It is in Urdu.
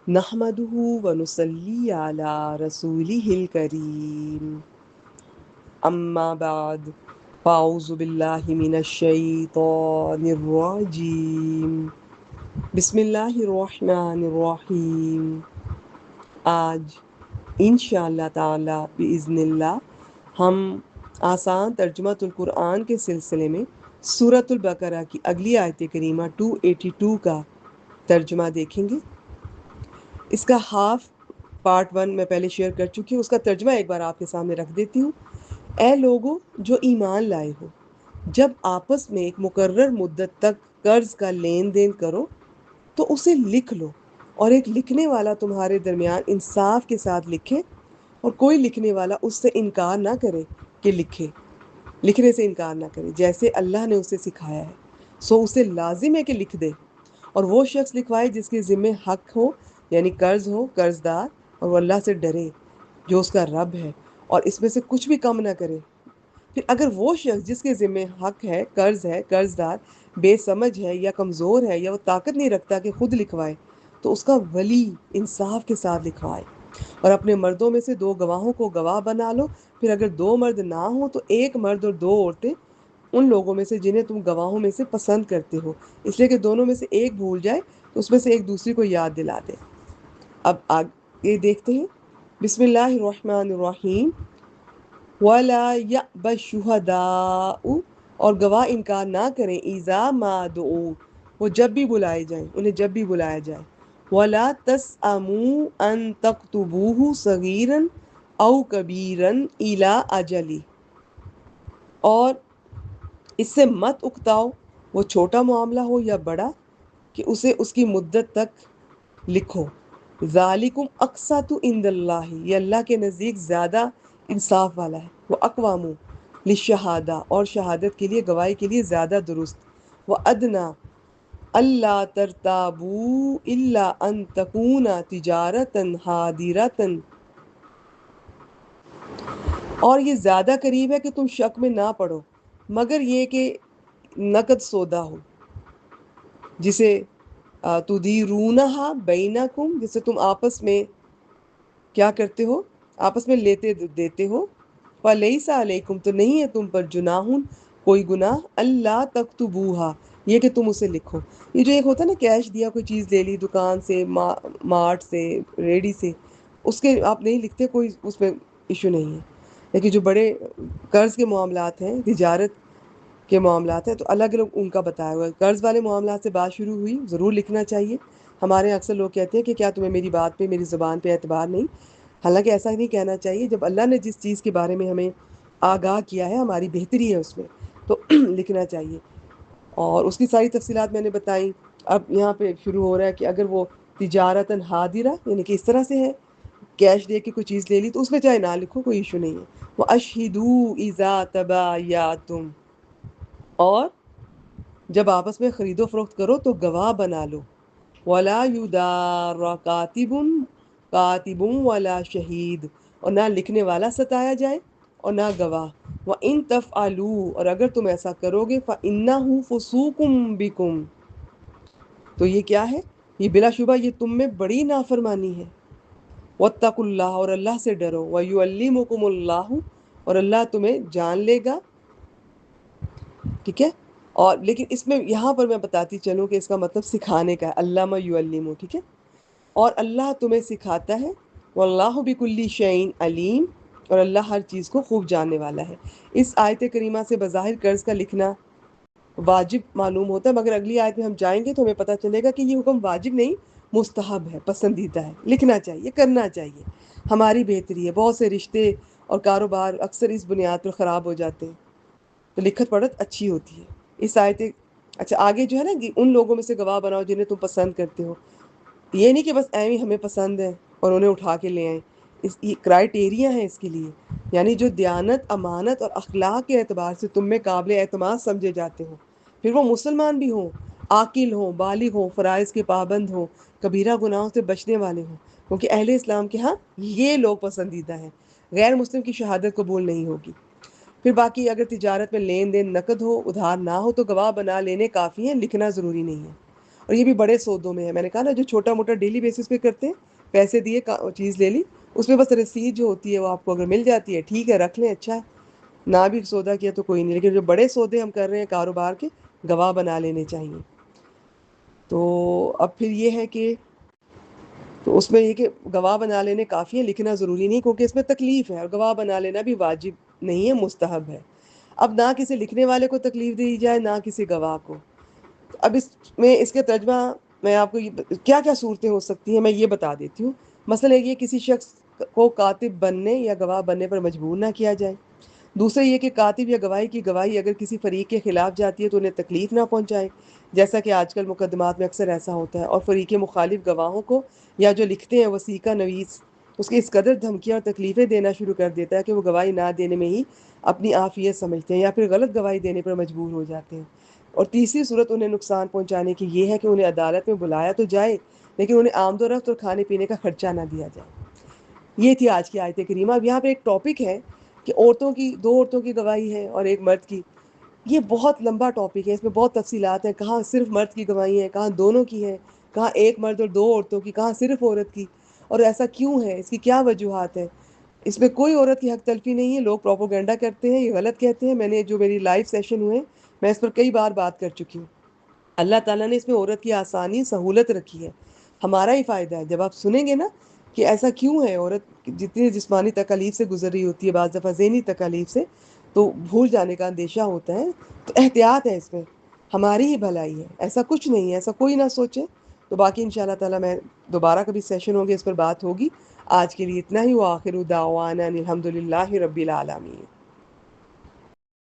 نحمده ونصلي على رسوله الكريم اما بعد فاعوذ باللہ من الشیطان الرجیم بسم اللہ الرحمن الرحیم. آج انشاءاللہ تعالی بإذن اللہ ہم آسان ترجمۃ القرآن کے سلسلے میں سورۃ البقرہ کی اگلی آیت کریمہ 282 کا ترجمہ دیکھیں گے. اس کا ہاف پارٹ 1 میں پہلے شیئر کر چکی ہوں، اس کا ترجمہ ایک بار آپ کے سامنے رکھ دیتی ہوں. اے لوگو جو ایمان لائے ہو، جب آپس میں ایک مقرر مدت تک قرض کا لین دین کرو تو اسے لکھ لو، اور ایک لکھنے والا تمہارے درمیان انصاف کے ساتھ لکھے، اور کوئی لکھنے والا اس سے انکار نہ کرے کہ لکھنے سے انکار نہ کرے جیسے اللہ نے اسے سکھایا ہے، سو اسے لازم ہے کہ لکھ دے. اور وہ شخص لکھوائے جس کے ذمہ حق ہو، یعنی قرض ہو، قرض دار، اور وہ اللہ سے ڈرے جو اس کا رب ہے، اور اس میں سے کچھ بھی کم نہ کرے. پھر اگر وہ شخص جس کے ذمہ حق ہے، قرض دار بے سمجھ ہے یا کمزور ہے یا وہ طاقت نہیں رکھتا کہ خود لکھوائے، تو اس کا ولی انصاف کے ساتھ لکھوائے. اور اپنے مردوں میں سے 2 گواہوں کو گواہ بنا لو. پھر اگر 2 مرد نہ ہوں تو 1 مرد اور 2 عورتیں ان لوگوں میں سے جنہیں تم گواہوں میں سے پسند کرتے ہو، اس لیے کہ دونوں میں سے ایک بھول جائے تو اس میں سے ایک دوسری کو یاد دلا دے. اب آگے دیکھتے ہیں. بسم اللہ الرحمن الرحیم. وَلَا يَأْبَ الشُّهَدَاءُ، اور گواہ انکار نہ کریں، اِذَا مَا دُعُوا، وہ جب بھی بلائے جائیں، انہیں جب بھی بلایا جائے. وَلَا تَسْأَمُوا أَن تَكْتُبُوهُ صَغِيرًا أَوْ كَبِيرًا إِلَىٰ أَجَلِهِ، اور اس سے مت اکتاؤ، وہ چھوٹا معاملہ ہو یا بڑا، کہ اسے اس کی مدت تک لکھو. ذالکم اقسط عند اللہ، یہ اللہ کے نزدیک زیادہ انصاف والا ہے. وہ اقوام للشہادہ، اور شہادت کے لیے، گواہی کے لیے زیادہ درست. وہ ادنا اللہ ترتابوا الا ان تکون تجارتا حاضرتا، اور یہ زیادہ قریب ہے کہ تم شک میں نہ پڑو مگر یہ کہ نقد سودا ہو، جسے تدیرونہا بینکم، جسے تم آپس میں کیا کرتے ہو، آپس میں لیتے دیتے ہو. فلیس علیکم، تو نہیں ہے تم پر، جناح، کوئی گناہ، اللہ تکتبوہا، یہ کہ تم اسے لکھو. یہ جو ایک ہوتا ہے نا، کیش دیا، کوئی چیز لے لی دکان سے، مارٹ سے، ریڈی سے، اس کے آپ نہیں لکھتے، کوئی اس میں ایشو نہیں ہے. لیکن جو بڑے قرض کے معاملات ہیں، تجارت کے معاملات ہیں، تو الگ الگ ان کا بتایا ہوا ہے. قرض والے معاملات سے بات شروع ہوئی، ضرور لکھنا چاہیے. ہمارے اکثر لوگ کہتے ہیں کہ کیا تمہیں میری بات پہ، میری زبان پہ اعتبار نہیں؟ حالانکہ ایسا نہیں کہنا چاہیے. جب اللہ نے جس چیز کے بارے میں ہمیں آگاہ کیا ہے، ہماری بہتری ہے اس میں، تو لکھنا چاہیے. اور اس کی ساری تفصیلات میں نے بتائیں. اب یہاں پہ شروع ہو رہا ہے کہ اگر وہ تجارتاً حاضرہ، یعنی کہ اس طرح سے ہے، کیش دے کے کوئی چیز لے لی، تو اس میں چاہے نہ لکھو، کوئی ایشو نہیں ہے. وَأَشْهِدُوا إِذَا تَبَايَعْتُمْ، اور جب آپس میں خرید و فروخت کرو تو گواہ بنا لو. وَلَا يُدَارَ كَاتِبٌ وَلَا شَهِيدٌ، اور نہ لکھنے والا ستایا جائے اور نہ گواہ. وَإِن تَفْعَلُوا، اور اگر تم ایسا کرو گے، فَإِنَّهُ فُسُوقٌ بِكُمْ، تو یہ کیا ہے؟ یہ بلا شبہ یہ تم میں بڑی نافرمانی ہے. وَاتَّقُوا اللَّهَ، اور اللہ سے ڈرو. وَيُعَلِّمُكُمُ اللَّهُ، اور اللہ تمہیں جان لے گا. ٹھیک ہے. اور لیکن اس میں یہاں پر میں بتاتی چلوں کہ اس کا مطلب سکھانے کا ہے، علامہ یعلم، ٹھیک ہے. اور اللہ تمہیں سکھاتا ہے. واللہ بکل شیء علیم، اور اللہ ہر چیز کو خوب جاننے والا ہے. اس آیت کریمہ سے بظاہر قرض کا لکھنا واجب معلوم ہوتا ہے، مگر اگلی آیت میں ہم جائیں گے تو ہمیں پتہ چلے گا کہ یہ حکم واجب نہیں، مستحب ہے، پسندیدہ ہے. لکھنا چاہیے، کرنا چاہیے، ہماری بہتری ہے. بہت سے رشتے اور کاروبار اکثر اس بنیاد پر خراب ہو جاتے ہیں، تو لکھت پڑھت اچھی ہوتی ہے. اس آیت اچھا آگے جو ہے نا، ان لوگوں میں سے گواہ بناؤ جنہیں تم پسند کرتے ہو. یہ نہیں کہ بس ایویں ہمیں پسند ہے اور انہیں اٹھا کے لے آئیں. یہ کرائٹیریا ہیں اس کے لیے، یعنی جو دیانت، امانت اور اخلاق کے اعتبار سے تم میں قابل اعتماد سمجھے جاتے ہوں، پھر وہ مسلمان بھی ہوں، عاقل ہوں، بالغ ہوں، فرائض کے پابند ہوں، کبیرہ گناہوں سے بچنے والے ہوں، کیونکہ اہل اسلام کے ہاں یہ لوگ پسندیدہ ہیں. غیر مسلم کی شہادت قبول نہیں ہوگی. پھر باقی اگر تجارت میں لین دین نقد ہو، ادھار نہ ہو، تو گواہ بنا لینے کافی ہیں، لکھنا ضروری نہیں ہے. اور یہ بھی بڑے سودوں میں ہے. میں نے کہا نا جو چھوٹا موٹا ڈیلی بیسس پہ کرتے ہیں, پیسے دیے چیز لے لی, اس میں بس رسید جو ہوتی ہے وہ آپ کو اگر مل جاتی ہے ٹھیک ہے, رکھ لیں, اچھا ہے, نہ بھی سودا کیا تو کوئی نہیں. لیکن جو بڑے سودے ہم کر رہے ہیں کاروبار کے, گواہ بنا لینے چاہیے. تو اب پھر یہ ہے کہ تو اس میں یہ کہ گواہ بنا لینے کافی ہے, لکھنا ضروری نہیں, کیونکہ اس میں تکلیف ہے, اور گواہ بنا لینا بھی واجب نہیں ہے, مستحب ہے. اب نہ کسی لکھنے والے کو تکلیف دی جائے نہ کسی گواہ کو. اب اس میں اس کے ترجمہ میں آپ کو کیا کیا صورتیں ہو سکتی ہیں میں یہ بتا دیتی ہوں. مثلا یہ کسی شخص کو کاتب بننے یا گواہ بننے پر مجبور نہ کیا جائے. دوسرے یہ کہ کاتب یا گواہی کی گواہی اگر کسی فریق کے خلاف جاتی ہے تو انہیں تکلیف نہ پہنچائے, جیسا کہ آج کل مقدمات میں اکثر ایسا ہوتا ہے. اور فریق مخالف گواہوں کو یا جو لکھتے ہیں وثیقہ نویس, اس کے اس قدر دھمکیاں اور تکلیفیں دینا شروع کر دیتا ہے کہ وہ گواہی نہ دینے میں ہی اپنی عافیت سمجھتے ہیں یا پھر غلط گواہی دینے پر مجبور ہو جاتے ہیں. اور تیسری صورت انہیں نقصان پہنچانے کی یہ ہے کہ انہیں عدالت میں بلایا تو جائے لیکن انہیں آمد و رفت اور کھانے پینے کا خرچہ نہ دیا جائے. یہ تھی آج کی آیت کریمہ. اب یہاں پہ ایک ٹاپک ہے کہ دو عورتوں کی گواہی ہے اور ایک مرد کی. یہ بہت لمبا ٹاپک ہے, اس میں بہت تفصیلات ہیں, کہاں صرف مرد کی گواہی ہے, کہاں دونوں کی ہے, کہاں ایک مرد اور دو عورتوں کی, کہاں صرف عورت کی, اور ایسا کیوں ہے, اس کی کیا وجوہات ہیں. اس میں کوئی عورت کی حق تلفی نہیں ہے, لوگ پروپوگنڈا کرتے ہیں, یہ غلط کہتے ہیں. میں نے جو میری لائیو سیشن ہوئے میں اس پر کئی بار بات کر چکی ہوں. اللہ تعالیٰ نے اس میں عورت کی آسانی سہولت رکھی ہے, ہمارا ہی فائدہ ہے. جب آپ سنیں گے نا کہ ایسا کیوں ہے, عورت جتنی جسمانی تکالیف سے گزر رہی ہوتی ہے, بعض دفعہ ذہنی تکالیف سے, تو بھول جانے کا اندیشہ ہوتا ہے, تو احتیاط ہے اس میں, ہماری ہی بھلائی ہے, ایسا کچھ نہیں ہے, ایسا کوئی نہ سوچے. تو باقی ان شاء اللہ تعالیٰ میں دوبارہ کبھی سیشن ہوگی اس پر بات ہوگی. آج کے لیے اتنا ہی. وآخر دعوانا الحمد للہ رب العالمین.